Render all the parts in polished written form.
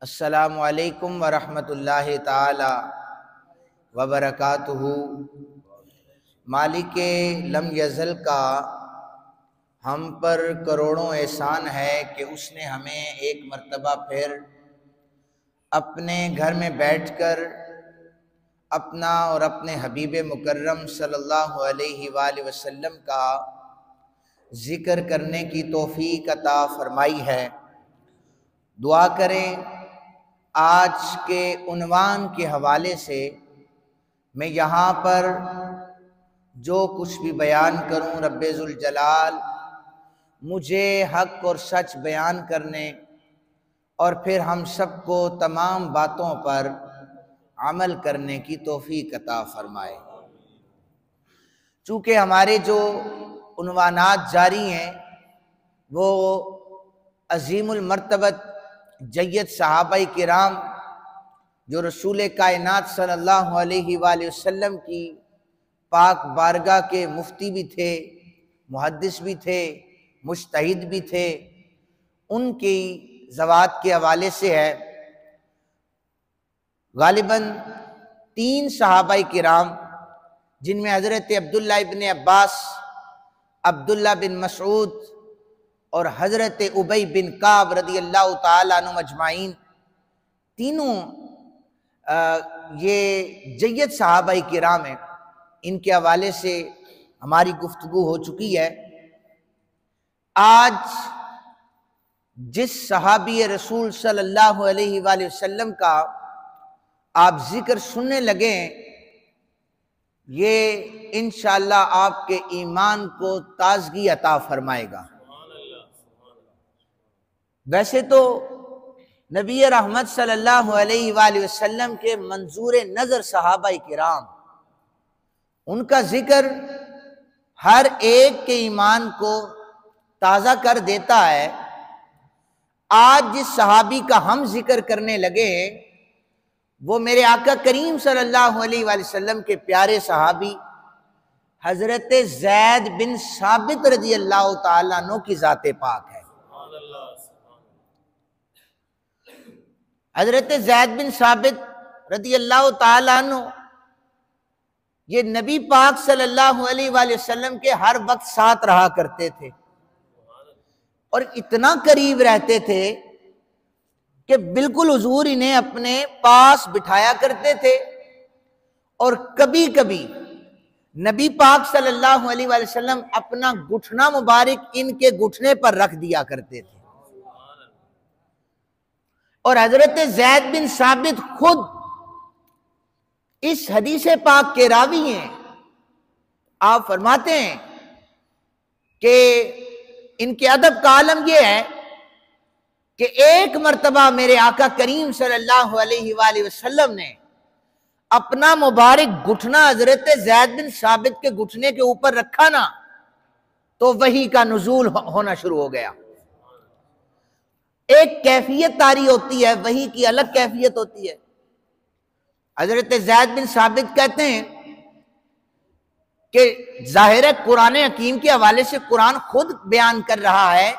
अस्सलामु अलैकुम वरहमतुल्लाहि ताला वबरकातुहू। मालिके लम यज़ल का हम पर करोड़ों एहसान है कि उसने हमें एक मर्तबा फिर अपने घर में बैठकर अपना और अपने हबीब मुकर्रम सल्लल्लाहु अलैहि वसल्लम का ज़िक्र करने की तौफ़ीक़ अता फ़रमाई है। दुआ करें आज के उन्वान के हवाले से मैं यहाँ पर जो कुछ भी बयान करूँ, रब्बे ज़ुल जलाल मुझे हक़ और सच बयान करने और फिर हम सबको तमाम बातों पर अमल करने की तौफ़ीक़ अता फ़रमाए। चूँकि हमारे जो उन्वानात जारी हैं वो अज़ीमुल मर्तबत जय्यद सहाबाए किराम जो रसूल कायनात सल्लल्लाहु अलैहि वसल्लम की पाक बारगाह के मुफ्ती भी थे, मुहद्दिस भी थे, मुज्तहिद भी थे, उनकी ज़वात के हवाले से है। गालिबन 3 सहाबाए किराम जिनमें हज़रत अब्दुल्ला इब्न अब्बास, अब्दुल्ला बिन मसऊद और हज़रत उबई बिन काब रदियल्लाहु ताला अन्हुम अजमाइन, तीनों ये जय्यद सहाबाए किराम हैं। इनके हवाले से हमारी गुफ्तगू हो चुकी है। आज जिस सहाबी रसूल सल्लल्लाहु अलैहि वसल्लम का आप जिक्र सुनने लगे, ये इंशाअल्लाह आपके ईमान को ताजगी अता फरमाएगा। वैसे तो नबी रहमत सल्लल्लाहु अलैहि वसल्लम के मंजूर नज़र सहाबाए किराम, उनका जिक्र हर एक के ईमान को ताज़ा कर देता है। आज जिस सहाबी का हम जिक्र करने लगे वो मेरे आका करीम सल्लल्लाहु अलैहि वसल्लम के प्यारे सहाबी हज़रत ज़ैद बिन साबित रज़ियल्लाहु ताला अन्हु की ज़ाते पाक है। हज़रत ज़ैद बिन साबित रज़ियल्लाहु ताला अन्हु ये नबी पाक सल्लल्लाहु अलैहि वसल्लम के हर वक्त साथ रहा करते थे और इतना करीब रहते थे कि बिल्कुल हुजूर इन्हें अपने पास बिठाया करते थे और कभी कभी नबी पाक सल्लल्लाहु अलैहि वसल्लम अपना घुटना मुबारक इनके घुटने पर रख दिया करते थे। और हजरत ज़ैद बिन साबित खुद इस हदीस पाक के रावी हैं। आप फरमाते हैं कि इनके अदब का आलम यह है कि एक मर्तबा मेरे आका करीम सल्लल्लाहु अलैहि वसल्लम ने अपना मुबारक घुटना हजरत ज़ैद बिन साबित के घुटने के ऊपर रखा ना, तो वही का नुज़ूल होना शुरू हो गया। एक कैफियत तारी होती है, वही की अलग कैफियत होती है। हजरत ज़ैद बिन साबित कहते हैं कि जाहिर है कुरान हकीम के हवाले से कुरान खुद बयान कर रहा है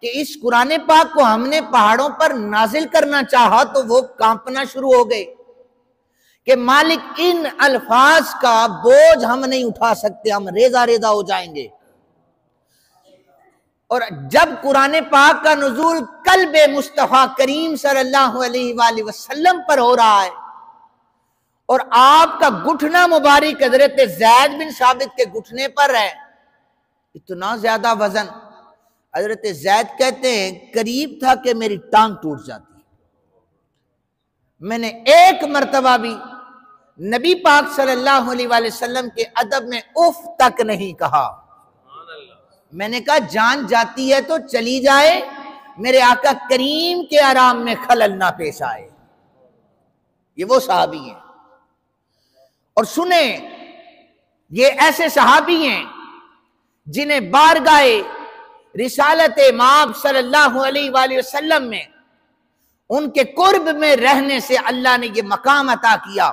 कि इस कुरान पाक को हमने पहाड़ों पर नाजिल करना चाहा तो वो कांपना शुरू हो गए कि मालिक इन अल्फाज का बोझ हम नहीं उठा सकते, हम रेजा रेजा हो जाएंगे। और जब कुरान पाक का नुज़ूल कल्बे मुस्तफ़ा करीम सल्लल्लाहु अलैहि वसल्लम पर हो रहा है और आपका घुटना मुबारक हज़रत ज़ैद बिन साबित के घुटने पर है, इतना ज्यादा वजन, हज़रत ज़ैद कहते हैं करीब था कि मेरी टांग टूट जाती। मैंने एक मर्तबा भी नबी पाक सल्लल्लाहु अलैहि वसल्लम के अदब में उफ तक नहीं कहा। मैंने कहा जान जाती है तो चली जाए, मेरे आका करीम के आराम में खलल ना पेश आए। ये वो सहाबी हैं। और सुने, ये ऐसे सहाबी हैं जिन्हें बारगाहे रिसालत माब सल्लल्लाहु अलैहि वसल्लम में उनके कुर्ब में रहने से अल्लाह ने ये मकाम अता किया।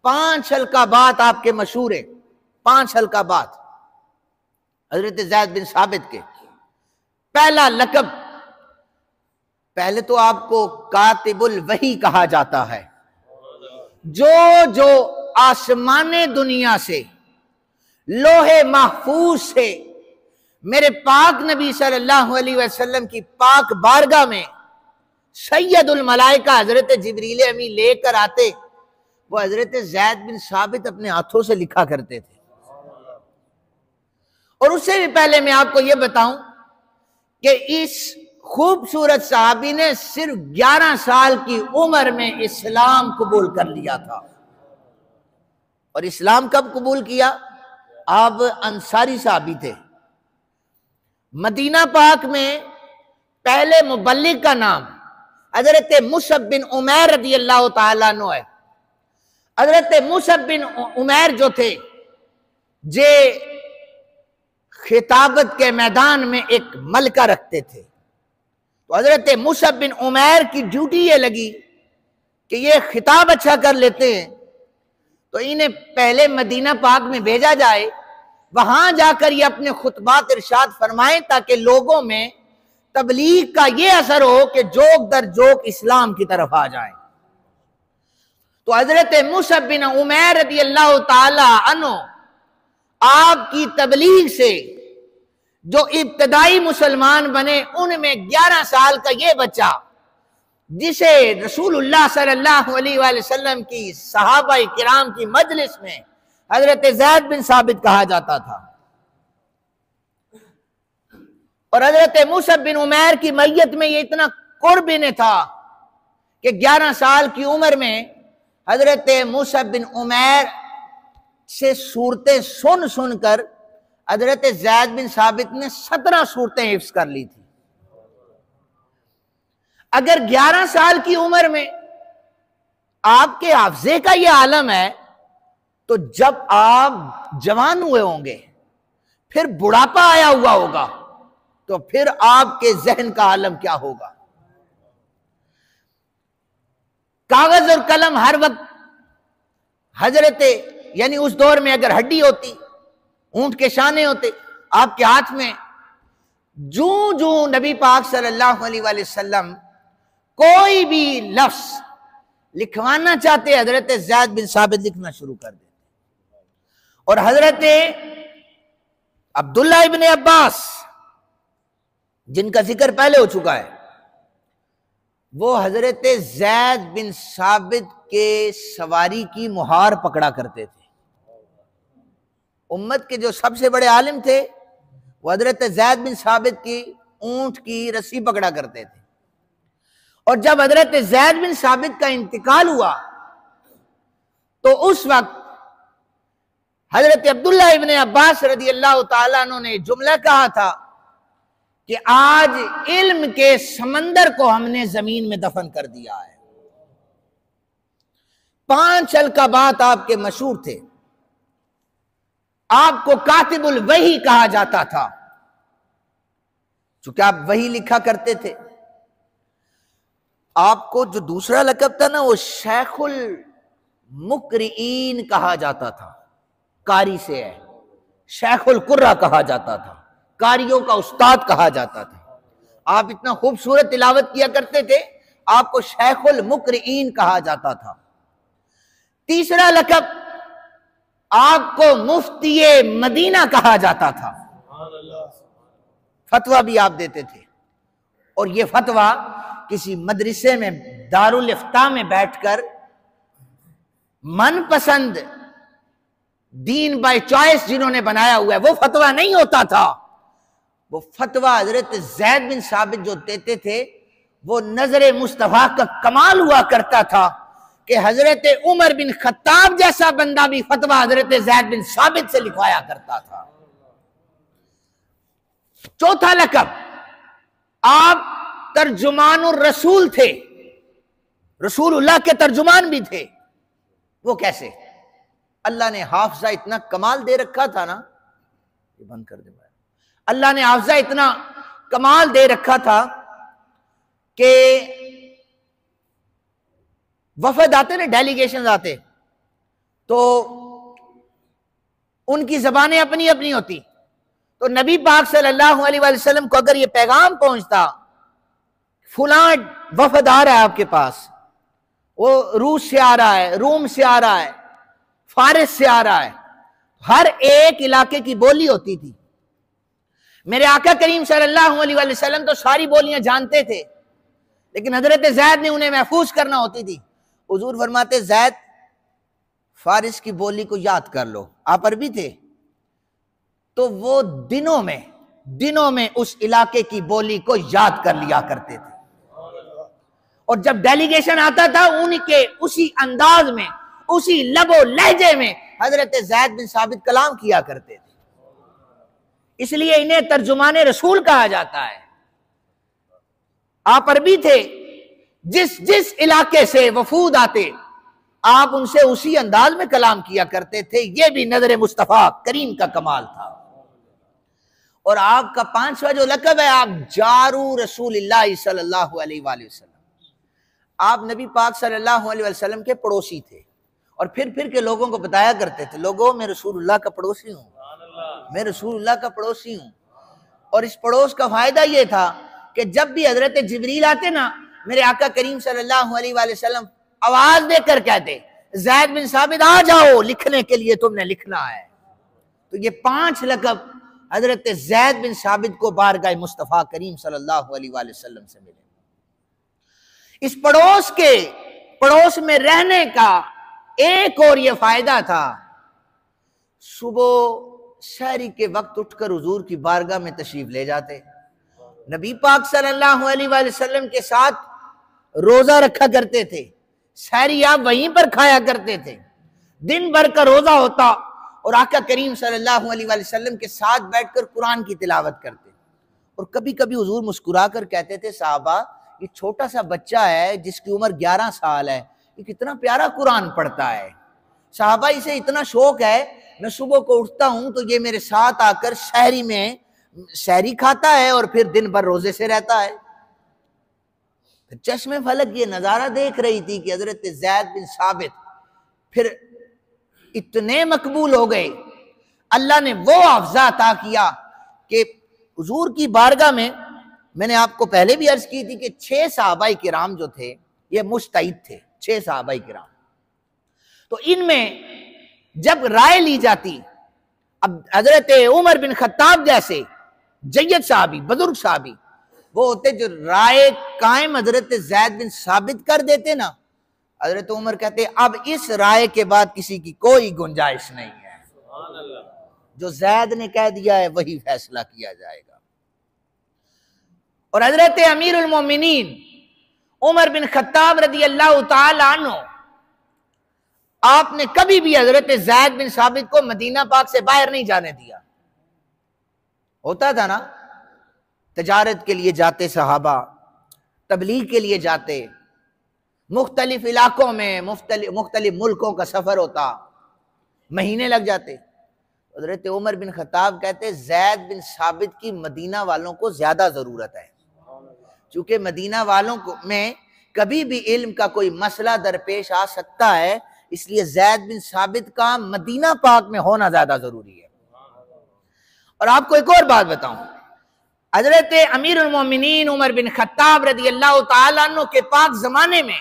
5 हल्का बात आपके मशहूर है, 5 हल्का बात हजरत ज़ैद बिन साबित के। पहला लकब पहले तो आपको कातिबुल वही कहा जाता है। जो आसमाने दुनिया से, लोहे महफूज से मेरे पाक नबी सल्लल्लाहु अलैहि वसल्लम की पाक बारगाह में सैयदुल मलाइका हजरत जिब्रील अमीन लेकर आते, वो हजरत ज़ैद बिन साबित अपने हाथों से लिखा करते थे। और उससे भी पहले मैं आपको यह बताऊं कि इस खूबसूरत सहाबी ने सिर्फ 11 साल की उम्र में इस्लाम कबूल कर लिया था। और इस्लाम कब कबूल किया? आप अंसारी सहाबी थे। मदीना पाक में पहले मुबल्लिग का नाम हजरत मुसअब बिन उमैर रज़ी अल्लाह तआला अन्हु है। हजरत मुसअब बिन उमैर जो थे, जे खिताबत के मैदान में एक मलका रखते थे। तो हजरत मुसअब बिन उमैर की ड्यूटी ये लगी कि ये खिताब अच्छा कर लेते हैं, तो इन्हें पहले मदीना पाक में भेजा जाए, वहां जाकर ये अपने खुतबात इरशाद फरमाएं, ताकि लोगों में तबलीग का ये असर हो कि जोक दर जोक इस्लाम की तरफ आ जाए। तो हजरत मुसअब बिन उमैर रज़ी अल्लाह तआला अन्हु आपकी तबलीग से जो इब्तदाई मुसलमान बने, उनमें 11 साल का ये बच्चा, जिसे रसूलुल्लाह सल्लल्लाहु अलैहि वसल्लम की सहाबा किराम की मजलिस में हजरत ज़ैद बिन साबित कहा जाता था। और हजरत मुसअब बिन उमैर की मैयत में ये इतना कुर्ब इन्हें था कि 11 साल की उम्र में हजरत मुसअब बिन उमैर से सूरतें सुन सुनकर हजरत ज़ैद बिन साबित ने 17 सूरतें हिफ्ज़ कर ली थी। अगर 11 साल की उम्र में आपके हाफ़ज़े का यह आलम है, तो जब आप जवान हुए होंगे, फिर बुढ़ापा आया हुआ होगा, तो फिर आपके जहन का आलम क्या होगा। कागज और कलम हर वक्त हजरत, यानी उस दौर में अगर हड्डी होती, ऊंट के शाने होते आपके हाथ में, जूं जूं नबी पाक सल्लल्लाहु अलैहि वसल्लम कोई भी लफ्ज लिखवाना चाहते, हजरत ज़ैद बिन साबित लिखना शुरू कर देते। और हजरत अब्दुल्ला इब्ने अब्बास, जिनका जिक्र पहले हो चुका है, वो हजरत ज़ैद बिन साबित के सवारी की मुहार पकड़ा करते थे। उम्मत के जो सबसे बड़े आलिम थे, वो हजरत ज़ैद बिन साबित की ऊंट की रस्सी पकड़ा करते थे। और जब हजरत ज़ैद बिन साबित का इंतकाल हुआ, तो उस वक्त हजरत अब्दुल्ला इब्ने अब्बास रज़ी अल्लाह तआला अन्हु ने जुमला कहा था कि आज इल्म के समंदर को हमने जमीन में दफन कर दिया है। 5 अलकाबात आपके मशहूर थे। आपको कातिबुल वही कहा जाता था, चूंकि आप वही लिखा करते थे। आपको जो दूसरा लक़ब था ना, वो शेखुल मुकरीन कहा जाता था, कारी से है। शेखुल कुर्रा कहा जाता था, कारियों का उस्ताद कहा जाता था। आप इतना खूबसूरत तिलावत किया करते थे, आपको शेखुल मुकरीन कहा जाता था। तीसरा लक़ब, आपको मुफ्ती मदीना कहा जाता था। फतवा भी आप देते थे, और ये फतवा किसी मदरसे में, दारुल इफ्ता में बैठकर मनपसंद दीन बाय चॉइस जिन्होंने बनाया हुआ है, वो फतवा नहीं होता था। वो फतवा हजरत ज़ैद बिन साबित जो देते थे, वो नजर मुस्तफा का कमाल हुआ करता था कि हजरत उमर बिन खत्ताब जैसा बंदा भी फतवा हजरत ज़ैद बिन साबित से लिखवाया करता था। चौथा लक़ब, आप तर्जुमानुर रसूल थे, रसूलुल्लाह के तर्जुमान भी थे। वो कैसे? अल्लाह ने हाफजा इतना कमाल दे रखा था ना, ये बंद कर दे भाई। अल्लाह ने हाफजा इतना कमाल दे रखा था कि वफद आते ना, डेलीगेशन आते, तो उनकी जबानें अपनी अपनी होती। तो नबी पाक सल्लल्लाहु अलैहि वसल्लम को अगर ये पैगाम पहुंचता, फुला वफद आ रहा है आपके पास, वो रूस से आ रहा है, रोम से आ रहा है, फारिस से आ रहा है। हर एक इलाके की बोली होती थी। मेरे आका करीम सल्लल्लाहु अलैहि वसल्लम तो सारी बोलियां जानते थे, लेकिन हजरत ज़ैद ने उन्हें महफूज करना होती थी। हुजूर फरमाते, ज़ैद फारिस की बोली को याद कर लो। आप अरबी थे, तो वो दिनों में उस इलाके की बोली को याद कर लिया करते थे, और जब डेलीगेशन आता था उनके उसी अंदाज में, उसी लबो लहजे में हजरत ज़ैद बिन साबित कलाम किया करते थे। इसलिए इन्हें तर्जुमाने रसूल कहा जाता है। आप अरबी थे, जिस जिस इलाके से वफूद आते आप उनसे उसी अंदाज में कलाम किया करते थे। यह भी नजर मुस्तफा करीम का कमाल था। और आपका 5वां जो लक़ब है, आप जारू रसूलिल्लाह सल्लल्लाहु अलैहि वसल्लम। आप नबी पाक सल्लल्लाहु अलैहि वसल्लम के पड़ोसी थे, और फिर के लोगों को बताया करते थे, लोगों मैं रसूलुल्लाह का पड़ोसी हूं, मैं रसूलुल्लाह का पड़ोसी हूं। और इस पड़ोस का फायदा यह था कि जब भी हजरत जिब्रील आते ना, मेरे आका करीम सल्लल्लाहु अलैहि वसल्लम आवाज देकर कहते, ज़ैद बिन साबित आ जाओ, लिखने के लिए तुमने लिखना है। तो ये 5 लक़ब हजरत ज़ैद बिन साबित को बारगाह मुस्तफ़ा करीम सल्लल्लाहु अलैहि वसल्लम से मिले। इस पड़ोस में रहने का एक और ये फायदा था, सुबह शहरी के वक्त उठकर हुजूर की बारगाह में तशरीफ ले जाते, नबी पाक सल्लल्लाहु अलैहि वसल्लम के साथ रोजा रखा करते थे, शहरी आप वहीं पर खाया करते थे, दिन भर का रोजा होता, और आका करीम सल्लल्लाहु अलैहि वसल्लम के साथ बैठकर कुरान की तिलावत करते। और कभी कभी हुजूर मुस्कुरा कर कहते थे, साहबा ये छोटा सा बच्चा है जिसकी उम्र 11 साल है, ये कितना प्यारा कुरान पढ़ता है। साहबा इसे इतना शौक है, मैं सुबह को उठता हूं तो ये मेरे साथ आकर शहरी में शहरी खाता है और फिर दिन भर रोजे से रहता है। फिर चश्मे फलक ये नजारा देख रही थी कि हजरत ज़ैद बिन साबित फिर इतने मकबूल हो गए, अल्लाह ने वो अफ़ज़ा अता किया कि हुजूर की बारगाह में, मैंने आपको पहले भी अर्ज की थी कि 6 सहाबाए किराम जो थे ये मुस्तईद थे, 6 सहाबाए किराम। तो इनमें जब राय ली जाती, अब हजरत उमर बिन खत्ताब जैसे जय्यद साहबी, बुजुर्ग साहबी वो होते जो राय कायम हजरत ज़ैद बिन साबित कर देते ना, हजरत उमर कहते अब इस राय के बाद किसी की कोई गुंजाइश नहीं है, जो ज़ैद ने कह दिया है वही फैसला किया जाएगा। और हजरत अमीरुल मोमिनीन उमर बिन खत्ताब रदी अल्लाह तआला अन्हु, आपने कभी भी हजरत ज़ैद बिन साबित को मदीना पाक से बाहर नहीं जाने दिया। होता था ना, तजारत के लिए जाते सहाबा, तबलीग के लिए जाते, मुख्तलिफ इलाकों में मुख्तलिफ मुल्कों का सफर होता, महीने लग जाते। हजरत उमर बिन खत्ताब कहते ज़ैद बिन साबित की मदीना वालों को ज्यादा जरूरत है, चूंकि मदीना वालों को में कभी भी इल्म का कोई मसला दरपेश आ सकता है, इसलिए ज़ैद बिन साबित का मदीना पाक में होना ज्यादा जरूरी है। और आपको एक और बात बताऊं, हजरत अमीरुल मोमिनीन उमर बिन खत्ताब रदी अल्लाह तआला अन्हु के पाक जमाने में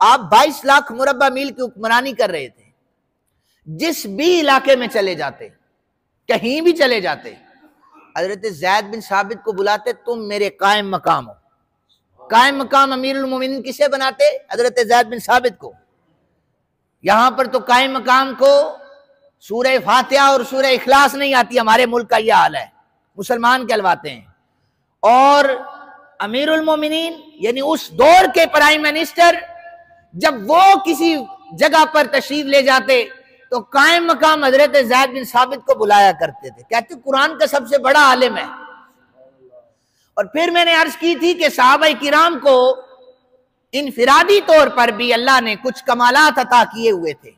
आप 22 लाख मुरब्बा मील की हुक्मरानी कर रहे थे। जिस भी इलाके में चले जाते, कहीं भी चले जाते, हजरत ज़ैद बिन साबित को बुलाते, तुम मेरे कायम मकाम हो। कायम मकाम अमीरुल मोमिनीन किसे बनाते? हजरत ज़ैद बिन साबित को। यहां पर तो कायम मकाम को सूरह फातिहा और सूरह इखलास नहीं आती, हमारे मुल्क का यह हाल है, मुसलमान कहलवाते हैं। और अमीरुल मोमिनीन यानी उस दौर के प्राइम मिनिस्टर, जब वो किसी जगह पर तशरीफ ले जाते तो कायम मकाम हजरत ज़ैद बिन साबित को बुलाया करते थे, कहते कुरान का सबसे बड़ा आलिम है। और फिर मैंने अर्ज की थी कि सहाबाए किराम को इनफिरादी तौर पर भी अल्लाह ने कुछ कमालात अता किए हुए थे।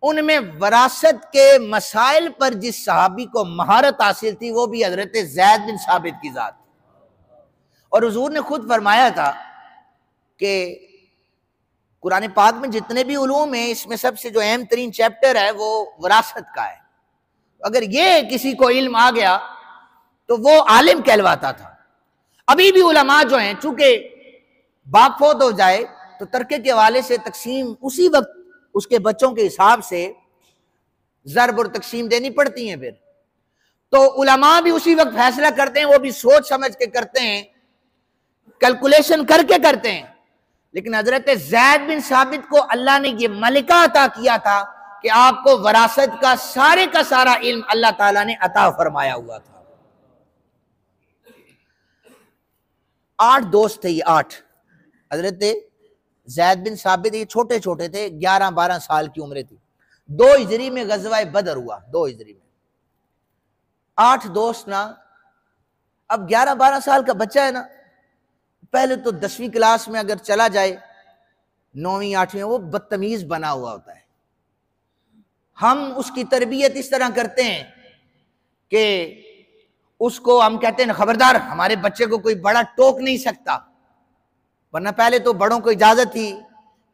उनमें वरासत के मसाइल पर जिस सहाबी को महारत हासिल थी वो भी हजरत ज़ैद बिन साबित की जात। और हुजूर ने खुद फरमाया था कि कुरान पाक में जितने भी उलूम हैं, इसमें सबसे जो अहम तरीन चैप्टर है वो वरासत का है। अगर ये किसी को इल्म आ गया तो वो आलिम कहलवाता था। अभी भी उलमा जो हैं, चूंकि बाप फौत हो जाए तो तरके के हवाले से तकसीम उसी वक्त उसके बच्चों के हिसाब से ज़र्ब और तकसीम देनी पड़ती है। फिर तो उलमा भी उसी वक्त फैसला करते हैं, वो भी सोच समझ के करते हैं, कैलकुलेशन करके करते हैं। लेकिन हजरत ज़ैद बिन साबित को अल्लाह ने ये मलिका अता किया था कि आपको वरासत का सारा इल्म अल्लाह ताला ने अता फरमाया हुआ था। 8 दोस्त थे ये, 8। हजरत ज़ैद बिन साबित ये छोटे छोटे थे, 11-12 साल की उम्र थी। 2 हिजरी में गज़वा बदर हुआ, 2 हिजरी में। 8 दोस्त ना, अब 11-12 साल का बच्चा है ना, पहले तो 10वीं क्लास में अगर चला जाए, 9वीं 8वीं, वो बदतमीज बना हुआ होता है। हम उसकी तरबियत इस तरह करते हैं कि उसको हम कहते हैं खबरदार, हमारे बच्चे को कोई बड़ा टोक नहीं सकता। वरना पहले तो बड़ों को इजाजत थी,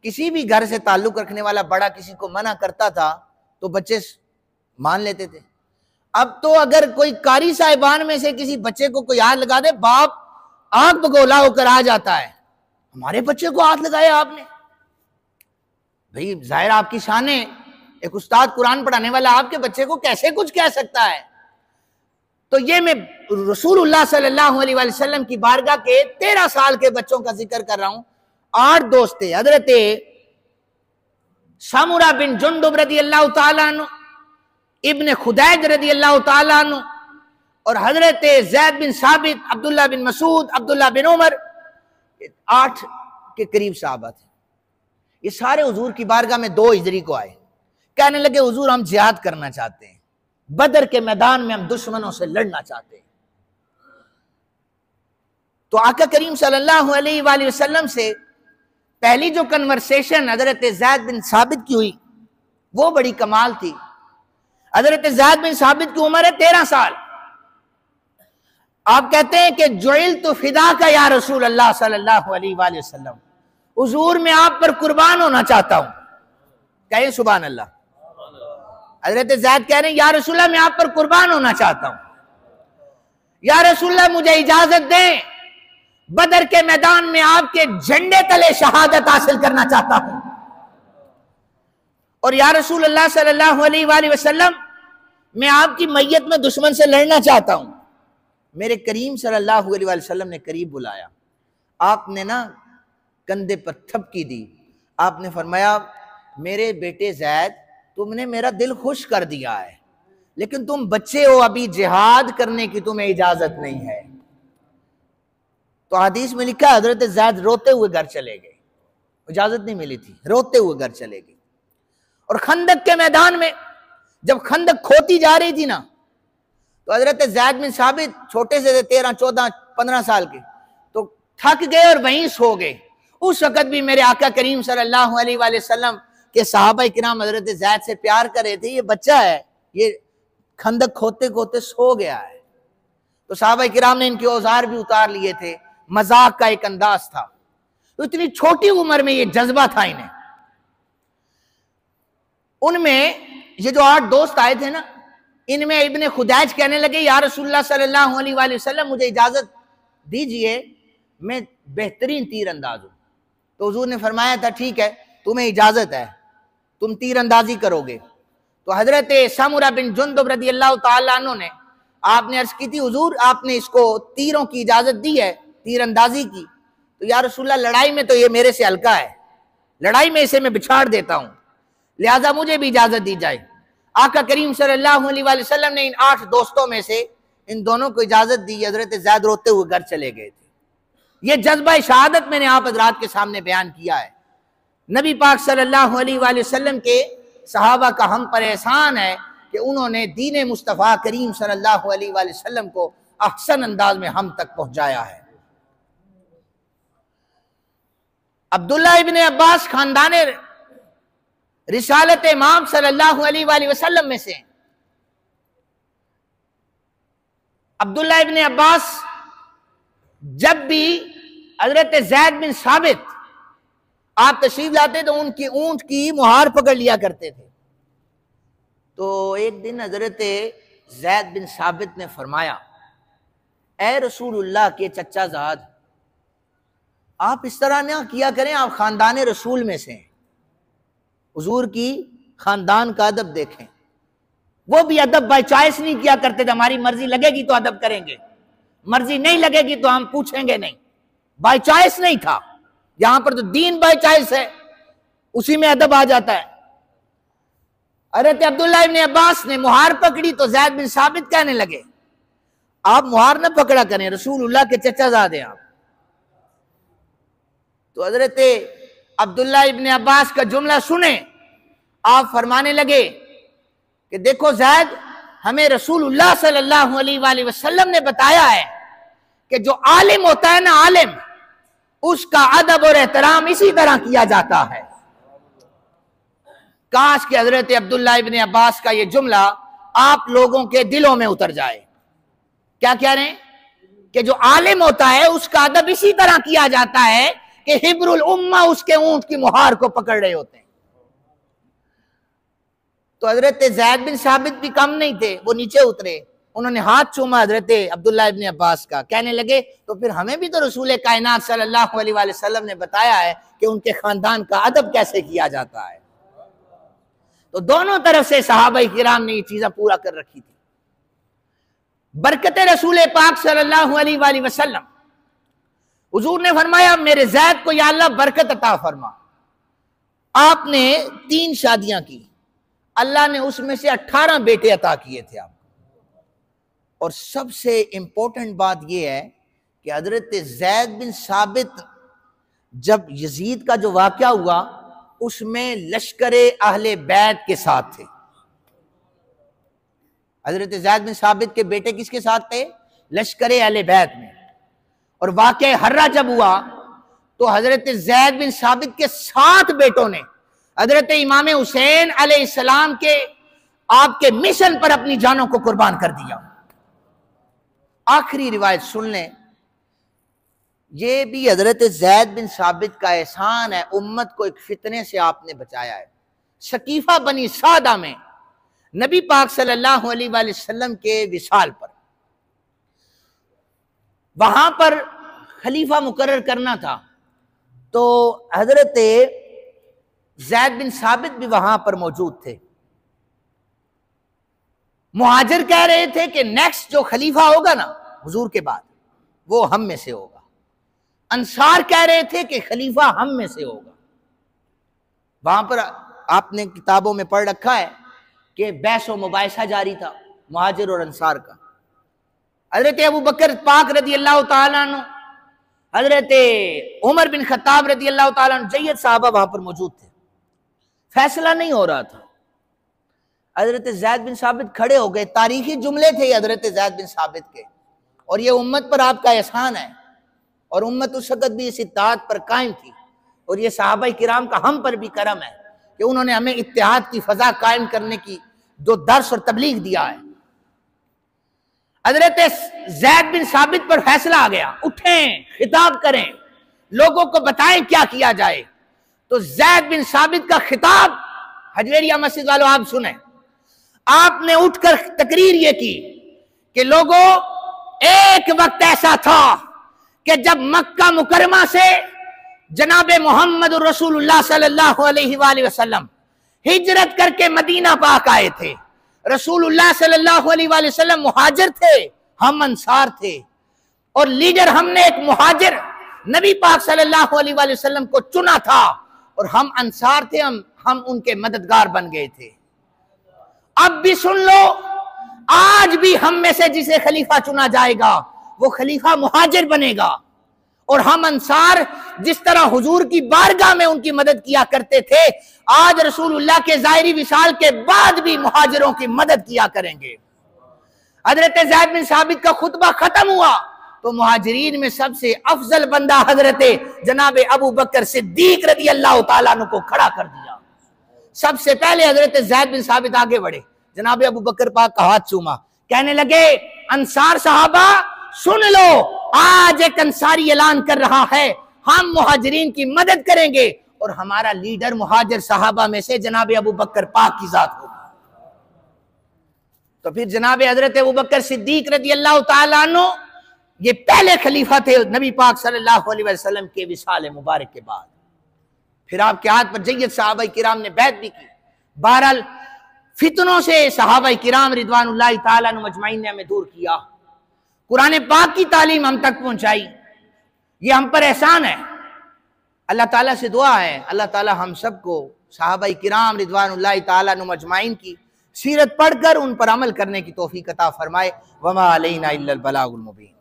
किसी भी घर से ताल्लुक रखने वाला बड़ा किसी को मना करता था तो बच्चे मान लेते थे। अब तो अगर कोई कारी साहिबान में से किसी बच्चे को कोई हाथ लगा दे, बाप आंख बगोला होकर आ जाता है, हमारे बच्चे को हाथ लगाया आपने। भाई जाहिर आपकी शान है, एक उस्ताद कुरान पढ़ाने वाला आपके बच्चे को कैसे कुछ कह सकता है। तो ये मैं रसूलुल्लाह सल्लल्लाहु अलैहि वसल्लम की बारगाह के 13 साल के बच्चों का जिक्र कर रहा हूं। 8 दोस्त थे। हजरत सामुरा बिन जुंदुब रदी अल्लाह ताला अन्हु, इब्ने खुदैज रदी अल्लाह ताला अन्हु, और हजरत ज़ैद बिन साबित, अब्दुल्ला बिन मसूद, अब्दुल्ला बिन उमर, 8 के करीब सहाबा थे। ये सारे हुजूर की बारगाह में 2 हिजरी को आए, कहने लगे हुजूर हम जिहाद करना चाहते हैं, बदर के मैदान में हम दुश्मनों से लड़ना चाहते हैं। तो आका करीम सल्लल्लाहु अलैहि वसल्लम से पहली जो कन्वर्सेशन हजरत ज़ैद बिन साबित की हुई वो बड़ी कमाल थी। हजरत ज़ैद बिन साबित की उम्र है 13 साल। आप कहते हैं कि जुइल तो फिदा का या रसूल अल्लाह सल्लल्लाहु अलैहि वसल्लम, हुजूर मैं आप पर कुर्बान होना चाहता हूं। कहें सुभान अल्लाह। हजरत ज़ैद कह रहे हैं या रसूल मैं आप पर कुर्बान होना चाहता हूं, या रसूल मुझे इजाजत दें, बदर के मैदान में आपके झंडे तले शहादत हासिल करना चाहता हूं। और या रसूल अल्लाह सल्लल्लाहु अलैहि वसल्लम मैं आपकी मैयत में दुश्मन से लड़ना चाहता हूं। मेरे करीम सल्लल्लाहु अलैहि वसल्लम ने करीब बुलाया, आपने ना कंधे पर थपकी दी, आपने फरमाया मेरे बेटे ज़ैद तुमने मेरा दिल खुश कर दिया है, लेकिन तुम बच्चे हो, अभी जिहाद करने की तुम्हें इजाजत नहीं है। तो हदीस में लिखा हजरत ज़ैद रोते हुए घर चले गए, इजाजत नहीं मिली थी, रोते हुए घर चले गए। और खंदक के मैदान में जब खंदक खोती जा रही थी ना, तो हजरत ज़ैद बिन साबित छोटे से थे, 13, 14, 15 साल के, तो थक गए और वहीं सो गए। उस वक्त भी मेरे आका करीम सल्लल्लाहु अलैहि वसल्लम के सहाबा किराम हजरत ज़ैद से प्यार कर रहे थे, ये बच्चा है, ये खंदक खोते खोते सो गया है। तो सहाबा किराम ने इनके औजार भी उतार लिए थे, मजाक का एक अंदाज था। तो इतनी छोटी उम्र में ये जज्बा था इन्हें। उनमें ये जो 8 दोस्त आए थे ना, इनमें इब्ने खुदैज कहने लगे या रसूलुल्लाह सल्लल्लाहु अलैहि वसल्लम मुझे इजाजत दीजिए, मैं बेहतरीन तीर अंदाज हूं। तो हुजूर ने फरमाया था ठीक है तुम्हें इजाजत है, तुम तीर अंदाजी करोगे। तो हजरत सामुरा बिन जुंदुब रदी अल्लाह ताला अन्हु ने, आपने अर्ज की थी हुजूर आपने इसको तीरों की इजाजत दी है, तीर अंदाजी की। तो या रसूलल्लाह लड़ाई में तो ये मेरे से हल्का है, लड़ाई में इसे मैं बिछाड़ देता हूं, लिहाजा मुझे भी इजाजत दी जाए। आका करीम सल्लल्लाहु अलैहि वसल्लम ने इन 8 दोस्तों में से इन दोनों को इजाजत दी। हजरत ज़ैद रोते हुए घर चले गए थे। ये जज्बा शहादत मैंने आप हजरात के सामने बयान किया है। नबी पाक सल्लल्लाहु अलैहि वसल्लम के सहाबा का हम पर एहसान है कि उन्होंने दीन मुस्तफ़ा करीम सल्लल्लाहु अलैहि वसल्लम को अहसन अंदाज में हम तक पहुंचाया है। अब्दुल्ला इब्ने अब्बास खानदान रिसालत इमाम सल्लल्लाहु अलैहि वसल्लम में से अब्दुल्ला इब्ने अब्बास जब भी हजरत ज़ैद बिन साबित आप तशरीफ लाते तो उनकी ऊंट की मुहार पकड़ लिया करते थे। तो एक दिन हजरत ज़ैद बिन साबित ने फरमाया ए रसूलुल्लाह के चच्चा ज़ाद, आप इस तरह ना किया करें, आप खानदान रसूल में से, हुजूर की खानदान का अदब देखें। वो भी अदब बाय चॉइस नहीं किया करते थे, हमारी मर्जी लगेगी तो अदब करेंगे, मर्जी नहीं लगेगी तो हम पूछेंगे नहीं, बाय चॉइस नहीं था। यहां पर तो दीन बाय चॉइस है, उसी में अदब आ जाता है। हज़रत अब्दुल्लाह इब्न अब्बास ने मुहार पकड़ी तो ज़ैद बिन साबित कहने लगे, आप मुहार न पकड़ा करें, रसूलुल्लाह के चचाज़ादे आप। तो हज़रत अब्दुल्लाह इब्न अब्बास का जुमला सुने, आप फरमाने लगे कि देखो ज़ैद, हमें रसूलुल्लाह सल्लल्लाहु अलैहि वसल्लम ने बताया है कि जो आलिम होता है ना, आलिम, उसका अदब और एहतराम इसी तरह किया जाता है। काश कि हजरत अब्दुल्लाह इब्न अब्बास का ये जुमला आप लोगों के दिलों में उतर जाए। क्या कह रहे हैं कि जो आलिम होता है उसका अदब इसी तरह किया जाता है कि हिब्रुल उम्मा उसके ऊंट की मुहार को पकड़ रहे होते हैं। तो हजरत ज़ैद बिन साबित भी कम नहीं थे, वो नीचे उतरे, उन्होंने हाथ चूमा हजरत अब्दुल्लाह इब्न अब्बास का, कहने लगे तो फिर हमें भी तो रसूल कायनात सल्लल्लाहु अलैहि वसल्लम ने बताया है कि उनके खानदान का अदब कैसे किया जाता है। तो दोनों तरफ से सहाबा किराम ने ये चीजें पूरा कर रखी थी। बरकत रसूल पाक सल्लल्लाहु अलैहि वसल्लम, हुजूर ने फरमाया मेरे ज़ैद को या अल्लाह बरकत अता फरमा। आपने 3 शादियां की, अल्लाह ने उसमें से 18 बेटे अता किए थे आपको। और सबसे इंपॉर्टेंट बात यह है कि हजरत ज़ैद बिन साबित जब यजीद का जो वाकया हुआ उसमें लश्करे अहले बैत के साथ थे। हजरत ज़ैद बिन साबित के बेटे किसके साथ थे? लश्करे अहले बैत में। और वाकया हर्रा जब हुआ तो हजरत ज़ैद बिन साबित के 7 बेटों ने हजरत इमाम हुसैन अलैहिस्सलाम के आपके मिशन पर अपनी जानों को कुर्बान कर दिया। आखिरी रिवायत सुन लें, ये भी हजरत ज़ैद बिन साबित का एहसान है, उम्मत को एक फितने से आपने बचाया है। सकीफा बनी सादा में नबी पाक सल्लल्लाहु अलैहि वसल्लम के विसाल पर, वहां पर खलीफा मुकर्रर करना था, तो हजरत ज़ैद बिन साबित भी वहां पर मौजूद थे। मुहाजिर कह रहे थे कि नेक्स्ट जो खलीफा होगा ना हुजूर के बाद वो हम में से होगा। अंसार कह रहे थे कि खलीफा हम में से होगा। वहां पर आपने किताबों में पढ़ रखा है कि बहस व मुबाहिसा जारी था मुहाजिर और अंसार का। हजरत अबू बकर पाक रदी अल्लाह ताला अन्हु, हजरत उमर बिन खत्ताब रदी अल्लाह ताला अन्हु, जय्यद साहबा वहां पर मौजूद थे। फैसला नहीं हो रहा था। हजरत ज़ैद बिन साबित खड़े हो गए। तारीखी जुमले थे हजरत ज़ैद बिन साबित के, और ये उम्मत पर आपका एहसान है, और उम्मत उस वक़्त भी इस इत्तेहाद पर कायम थी, और ये सहाबा किराम का हम पर भी करम है कि उन्होंने हमें इत्तेहाद की फजा कायम करने की जो दर्स और तबलीग दिया है। हजरत ज़ैद बिन साबित पर फैसला आ गया, उठें, खिताब करें, लोगों को बताएं क्या किया जाए। तो ज़ैद बिन साबित का खिताब हजवेरिया मस्जिद वालों आप सुने। आपने उठकर तकरीर ये की कि लोगों, एक वक्त ऐसा था कि जब मक्का मुकरमा से जनाब मोहम्मद रसूलुल्लाह सल्लल्लाहु अलैहि वसल्लम हिजरत करके मदीना पाक आए थे। रसूलुल्लाह सल्लल्लाहु अलैहि वसल्लम मुहाजिर थे, हम अंसार थे, और लीडर हमने एक मुहाजिर नबी पाक सल्लल्लाहु अलैहि वसल्लम को चुना था, और हम अंसार थे, हम उनके मददगार बन गए थे। अब भी सुन लो, आज भी हम में से जिसे खलीफा चुना जाएगा वो खलीफा मुहाजिर बनेगा, और हम अंसार जिस तरह हुजूर की बारगाह में उनकी मदद किया करते थे, आज रसूलुल्लाह के ज़ाहिरी विसाल के बाद भी मुहाजिरों की मदद किया करेंगे। हजरत ज़ैद बिन साबित का खुतबा खत्म हुआ तो मुहाजिरीन में सबसे अफजल बंदा हजरत जनाब अबू बकर सिद्दीक रदी अल्लाह ताला अन्हु को खड़ा कर दिया। सबसे पहले हजरत ज़ैद बिन साबित आगे बढ़े, जनाब अबू बकर पाक का हाथ चूमा, कहने लगे, अंसार साहबा सुन लो, आज एक अंसारी ऐलान कर रहा है हम मुहाजिरीन की मदद करेंगे, और हमारा लीडर मुहाजिर साहबा में से जनाब अबू बकर पाक की जात होगी। तो फिर जनाब हजरत अबू बकर सिद्दीक रदी अल्लाह ताला अन्हु ये पहले खलीफा थे नबी पाक सल्लल्लाहु अलैहि वसल्लम के विसाल मुबारक के बाद। फिर आपके हाथ पर जय्यद सहाबा किराम ने बैत भी की। बहरहाल फितनों से सहाबा किराम रिदवानुल्लाह ताला अन्हुम अजमाइन ने हमें दूर किया, कुरान पाक की तालीम हम तक पहुंचाई, ये हम पर एहसान है। अल्लाह ताला से दुआ है, अल्लाह ताला हम सबको सहाबा किराम रिदवानुल्लाह ताला अन्हुम अजमाइन की सीरत पढ़कर उन पर अमल करने की तौफीक अता फरमाए। वमा अलैना इल्लल बलागुल मुबीन।